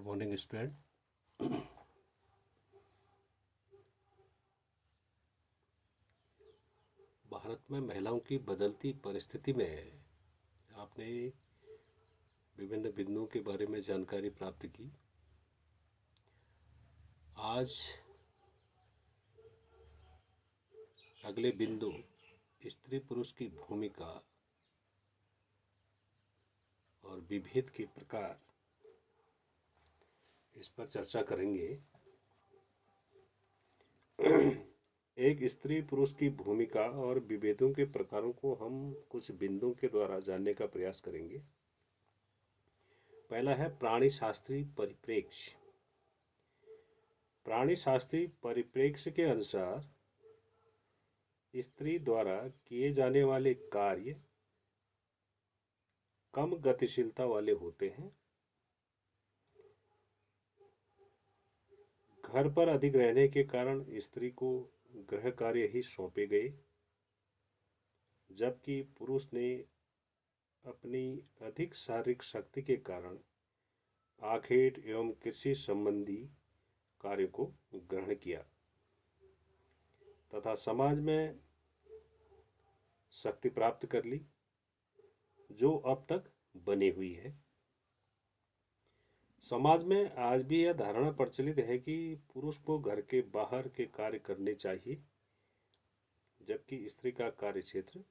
Morning student. Bharat में महिलाओं की बदलती परिस्थिति में आपने विभिन्न बिंदुओं के बारे में जानकारी प्राप्त की। आज अगले बिंदु स्त्री पुरुष की भूमिका और विभेद के प्रकार, इस पर चर्चा करेंगे। एक स्त्री पुरुष की भूमिका और विभेदों के प्रकारों को हम कुछ बिंदुओं के द्वारा जानने का प्रयास करेंगे। पहला है प्राणी शास्त्रीय परिप्रेक्ष्य। प्राणी शास्त्रीय परिप्रेक्ष्य के अनुसार स्त्री द्वारा किए जाने वाले कार्य कम गतिशीलता वाले होते हैं। घर पर अधिक रहने के कारण स्त्री को गृह कार्य ही सौंपे गए, जबकि पुरुष ने अपनी अधिक शारीरिक शक्ति के कारण आखेट एवं कृषि संबंधी कार्य को ग्रहण किया तथा समाज में शक्ति प्राप्त कर ली, जो अब तक बनी हुई है। समाज में आज भी यह धारणा प्रचलित है कि पुरुष को घर के बाहर के कार्य करने चाहिए, जबकि स्त्री का कार्य क्षेत्र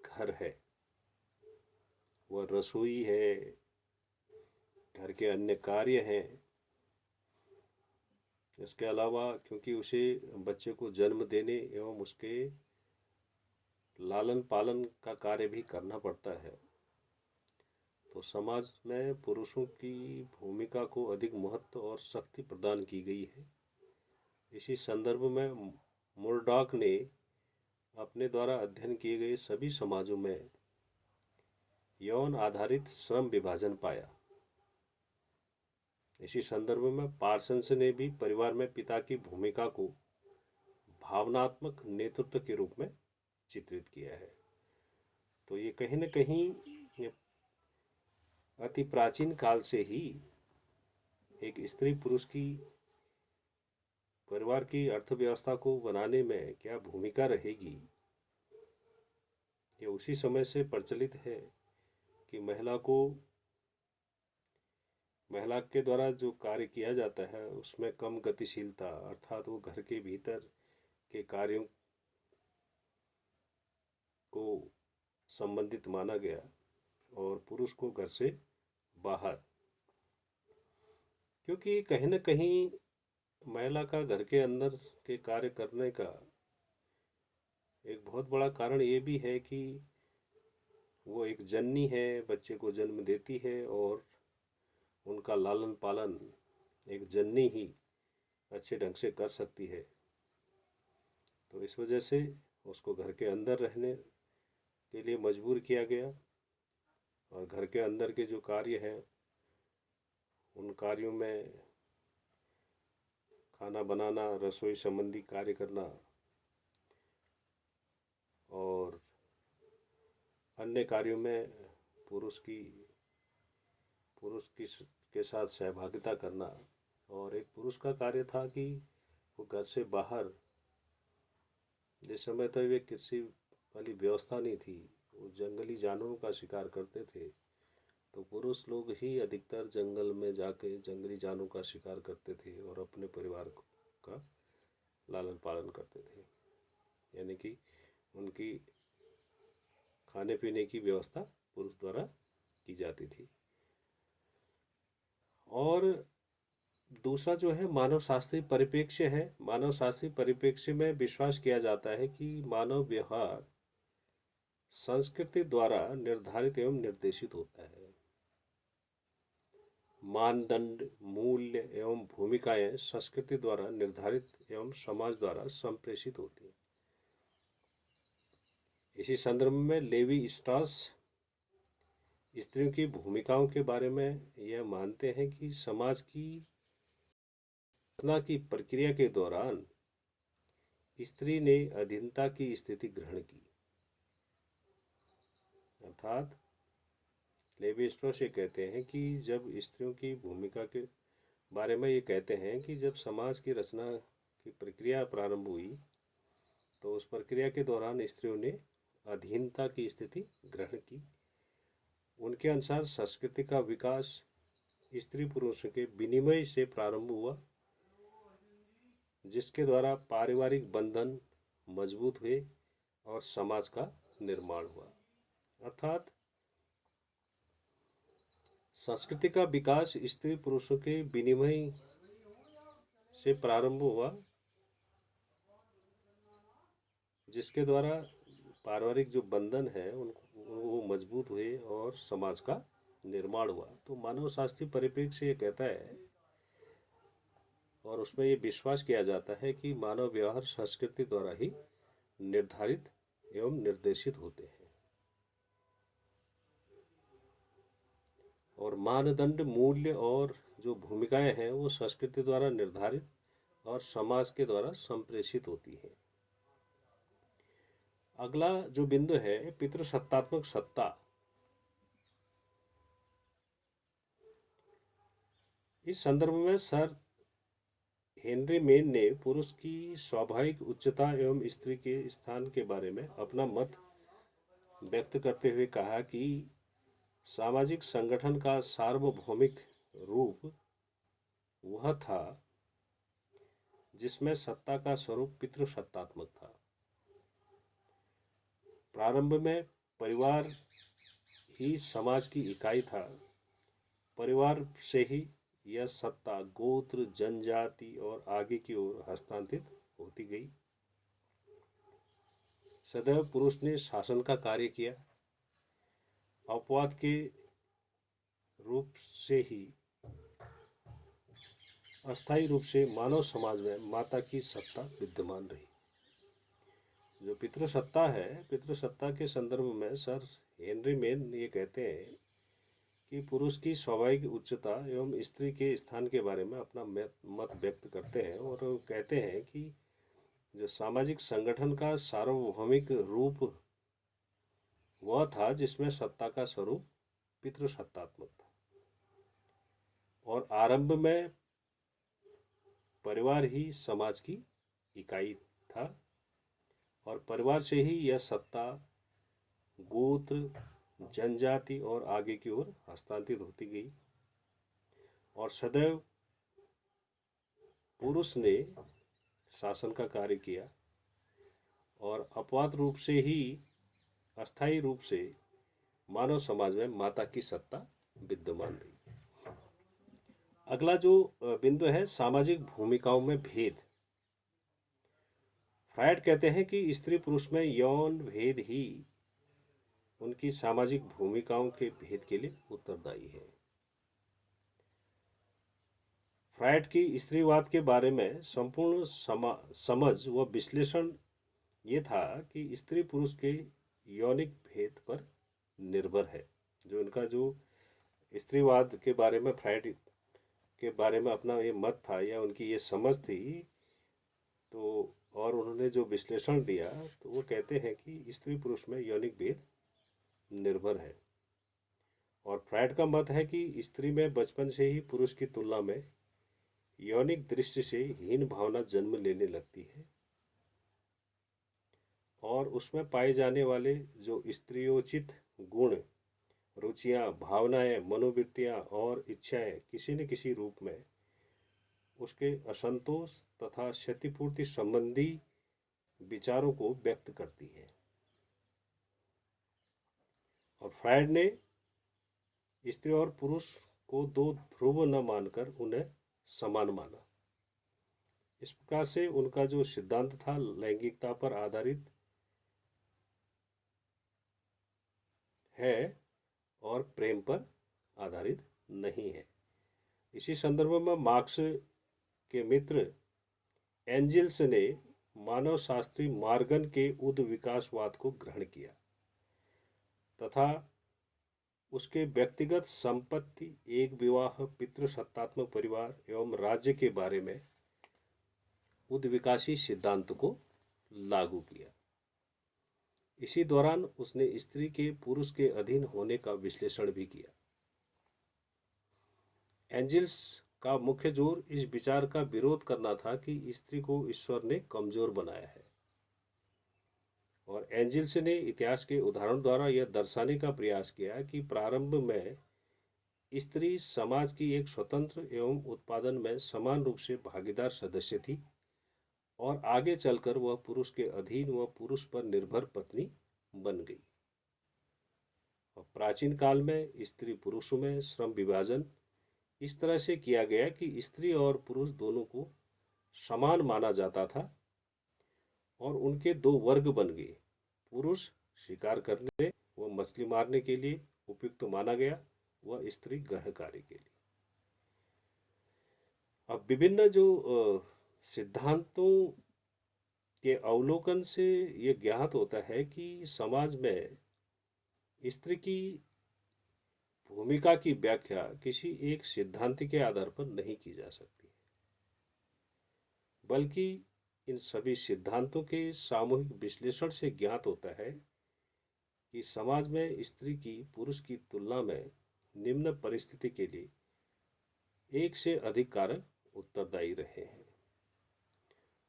घर है। वह रसोई है, घर के अन्य कार्य हैं। इसके अलावा क्योंकि उसे बच्चे को जन्म देने एवं उसके लालन पालन का कार्य भी करना पड़ता है, तो समाज में पुरुषों की भूमिका को अधिक महत्व और शक्ति प्रदान की गई है। इसी संदर्भ में मुरडॉक ने अपने द्वारा अध्ययन किए गए सभी समाजों में यौन आधारित श्रम विभाजन पाया। इसी संदर्भ में पार्सन्स ने भी परिवार में पिता की भूमिका को भावनात्मक नेतृत्व के रूप में चित्रित किया है। तो ये कहीं न कहीं अति प्राचीन काल से ही एक स्त्री पुरुष की परिवार की अर्थव्यवस्था को बनाने में क्या भूमिका रहेगी, ये उसी समय से प्रचलित है कि महिला के द्वारा जो कार्य किया जाता है उसमें कम गतिशीलता, अर्थात वो घर के भीतर के कार्यों को संबंधित माना गया और पुरुष को घर से बाहर, क्योंकि कहीं न कहीं महिला का घर के अंदर के कार्य करने का एक बहुत बड़ा कारण ये भी है कि वो एक जननी है, बच्चे को जन्म देती है और उनका लालन पालन एक जननी ही अच्छे ढंग से कर सकती है। तो इस वजह से उसको घर के अंदर रहने के लिए मजबूर किया गया और घर के अंदर के जो कार्य हैं उन कार्यों में खाना बनाना, रसोई संबंधी कार्य करना और अन्य कार्यों में पुरुष के साथ सहभागिता करना। और एक पुरुष का कार्य था कि वो घर से बाहर, जिस समय तक वे कृषि वाली व्यवस्था नहीं थी, वो जंगली जानवरों का शिकार करते थे, तो पुरुष लोग ही अधिकतर जंगल में जाके जंगली जानवरों का शिकार करते थे और अपने परिवार का लालन पालन करते थे, यानी कि उनकी खाने पीने की व्यवस्था पुरुष द्वारा की जाती थी। और दूसरा जो है मानव शास्त्रीय परिप्रेक्ष्य है। मानव शास्त्रीय परिप्रेक्ष्य में विश्वास किया जाता है कि मानव व्यवहार संस्कृति द्वारा निर्धारित एवं निर्देशित होता है। मानदंड, मूल्य एवं भूमिकाएं संस्कृति द्वारा निर्धारित एवं समाज द्वारा संप्रेषित होती हैं। इसी संदर्भ में लेवी स्ट्रॉस स्त्रियों की भूमिकाओं के बारे में यह मानते हैं कि समाज की रचना की प्रक्रिया के दौरान स्त्री ने अधीनता की स्थिति ग्रहण की, अर्थात लेवी स्ट्रॉस ये कहते हैं कि जब स्त्रियों की भूमिका के बारे में ये कहते हैं कि जब समाज की रचना की प्रक्रिया प्रारंभ हुई तो उस प्रक्रिया के दौरान स्त्रियों ने अधीनता की स्थिति ग्रहण की। उनके अनुसार संस्कृति का विकास स्त्री पुरुषों के विनिमय से प्रारंभ हुआ, जिसके द्वारा पारिवारिक बंधन मजबूत हुए और समाज का निर्माण हुआ। अर्थात संस्कृति का विकास स्त्री पुरुषों के विनिमय से प्रारंभ हुआ, जिसके द्वारा पारिवारिक जो बंधन है वो मजबूत हुए और समाज का निर्माण हुआ। तो मानव शास्त्रीय परिप्रेक्ष्य ये कहता है और उसमें ये विश्वास किया जाता है कि मानव व्यवहार संस्कृति द्वारा ही निर्धारित एवं निर्देशित होते हैं और मानदंड, मूल्य और जो भूमिकाएं हैं वो संस्कृति द्वारा निर्धारित और समाज के द्वारा संप्रेषित होती हैं। अगला जो बिंदु है पितृसत्तात्मक सत्ता। इस संदर्भ में सर हेनरी मेन ने पुरुष की स्वाभाविक उच्चता एवं स्त्री के स्थान के बारे में अपना मत व्यक्त करते हुए कहा कि सामाजिक संगठन का सार्वभौमिक रूप वह था जिसमें सत्ता का स्वरूप पितृसत्तात्मक था। प्रारंभ में परिवार ही समाज की इकाई था। परिवार से ही यह सत्ता गोत्र, जनजाति और आगे की ओर हस्तांतरित होती गई। सदैव पुरुष ने शासन का कार्य किया। अपवाद के रूप से ही अस्थायी रूप से मानव समाज में माता की सत्ता विद्यमान रही। जो पितृसत्ता है, पितृसत्ता के संदर्भ में सर हेनरी मेन ये कहते हैं कि पुरुष की स्वाभाविक उच्चता एवं स्त्री के स्थान के बारे में अपना मत व्यक्त करते हैं और कहते हैं कि जो सामाजिक संगठन का सार्वभौमिक रूप वह था जिसमें सत्ता का स्वरूप पितृसत्तात्मक था और आरंभ में परिवार ही समाज की इकाई था और परिवार से ही यह सत्ता गोत्र, जनजाति और आगे की ओर हस्तांतरित होती गई और सदैव पुरुष ने शासन का कार्य किया और अपवाद रूप से ही अस्थायी रूप से मानव समाज में माता की सत्ता विद्यमान रही। अगला जो बिंदु है सामाजिक भूमिकाओं में भेद। फ्रायड कहते हैं कि स्त्री पुरुष में यौन भेद ही उनकी सामाजिक भूमिकाओं के भेद के लिए उत्तरदायी है। फ्रायड की स्त्रीवाद के बारे में संपूर्ण समझ व विश्लेषण ये था कि स्त्री पुरुष के यौनिक भेद पर निर्भर है। जो इनका जो स्त्रीवाद के बारे में फ्रायड के बारे में अपना ये मत था या उनकी ये समझ थी, तो और उन्होंने जो विश्लेषण दिया तो वो कहते हैं कि स्त्री पुरुष में यौनिक भेद निर्भर है और फ्रायड का मत है कि स्त्री में बचपन से ही पुरुष की तुलना में यौनिक दृष्टि से हीन भावना जन्म लेने लगती है और उसमें पाए जाने वाले जो स्त्रियोचित गुण, रुचियां, भावनाएं, मनोवृत्तियां और इच्छाएं किसी न किसी रूप में उसके असंतोष तथा क्षतिपूर्ति संबंधी विचारों को व्यक्त करती है और फ्रायड ने स्त्री और पुरुष को दो ध्रुव न मानकर उन्हें समान माना। इस प्रकार से उनका जो सिद्धांत था लैंगिकता पर आधारित है और प्रेम पर आधारित नहीं है। इसी संदर्भ में मार्क्स के मित्र एंजिल्स ने मानव शास्त्री मार्गन के उद विकासवाद को ग्रहण किया तथा उसके व्यक्तिगत संपत्ति, एक विवाह, पितृसत्तात्मक परिवार एवं राज्य के बारे में उद्विकासी सिद्धांत को लागू किया। इसी दौरान उसने स्त्री के पुरुष के अधीन होने का विश्लेषण भी किया। एंजिल्स का मुख्य जोर इस विचार का विरोध करना था कि स्त्री को ईश्वर ने कमजोर बनाया है। और एंजिल्स ने इतिहास के उदाहरण द्वारा यह दर्शाने का प्रयास किया कि प्रारंभ में स्त्री समाज की एक स्वतंत्र एवं उत्पादन में समान रूप से भागीदार सदस्य थी, और आगे चलकर वह पुरुष के अधीन व पुरुष पर निर्भर पत्नी बन गई। और प्राचीन काल में स्त्री पुरुषों में श्रम विभाजन इस तरह से किया गया कि स्त्री और पुरुष दोनों को समान माना जाता था, और उनके दो वर्ग बन गए। पुरुष शिकार करने व मछली मारने के लिए उपयुक्त माना गया, व स्त्री गृह कार्य के लिए। अब विभिन्न जो सिद्धांतों के अवलोकन से ये ज्ञात होता है कि समाज में स्त्री की भूमिका की व्याख्या किसी एक सिद्धांत के आधार पर नहीं की जा सकती, बल्कि इन सभी सिद्धांतों के सामूहिक विश्लेषण से ज्ञात होता है कि समाज में स्त्री की पुरुष की तुलना में निम्न परिस्थिति के लिए एक से अधिक कारक उत्तरदायी रहे हैं।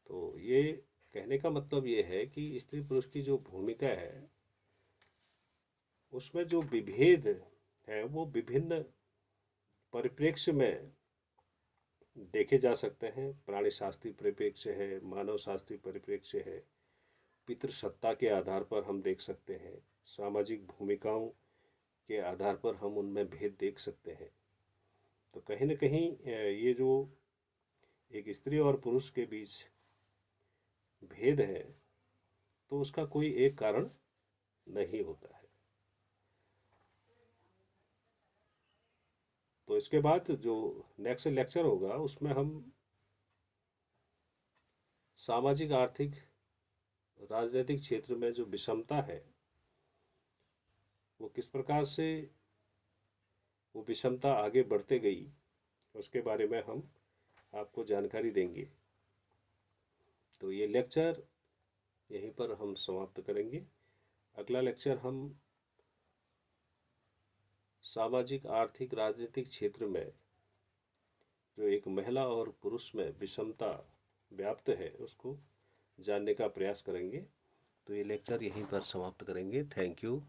तो ये कहने का मतलब ये है कि स्त्री पुरुष की जो भूमिका है उसमें जो विभेद है वो विभिन्न परिप्रेक्ष्य में देखे जा सकते हैं। प्राणी शास्त्रीय परिप्रेक्ष्य है, मानव शास्त्रीय परिप्रेक्ष्य है, पितृसत्ता के आधार पर हम देख सकते हैं, सामाजिक भूमिकाओं के आधार पर हम उनमें भेद देख सकते हैं। तो कहीं न कहीं ये जो एक स्त्री और पुरुष के बीच भेद है तो उसका कोई एक कारण नहीं होता है। तो इसके बाद जो नेक्स्ट लेक्चर होगा उसमें हम सामाजिक, आर्थिक, राजनीतिक क्षेत्र में जो विषमता है वो किस प्रकार से वो विषमता आगे बढ़ते गई उसके बारे में हम आपको जानकारी देंगे। तो ये लेक्चर यहीं पर हम समाप्त करेंगे। अगला लेक्चर हम सामाजिक, आर्थिक, राजनीतिक क्षेत्र में जो एक महिला और पुरुष में विषमता व्याप्त है उसको जानने का प्रयास करेंगे। तो ये लेक्चर यहीं पर समाप्त करेंगे। Thank you.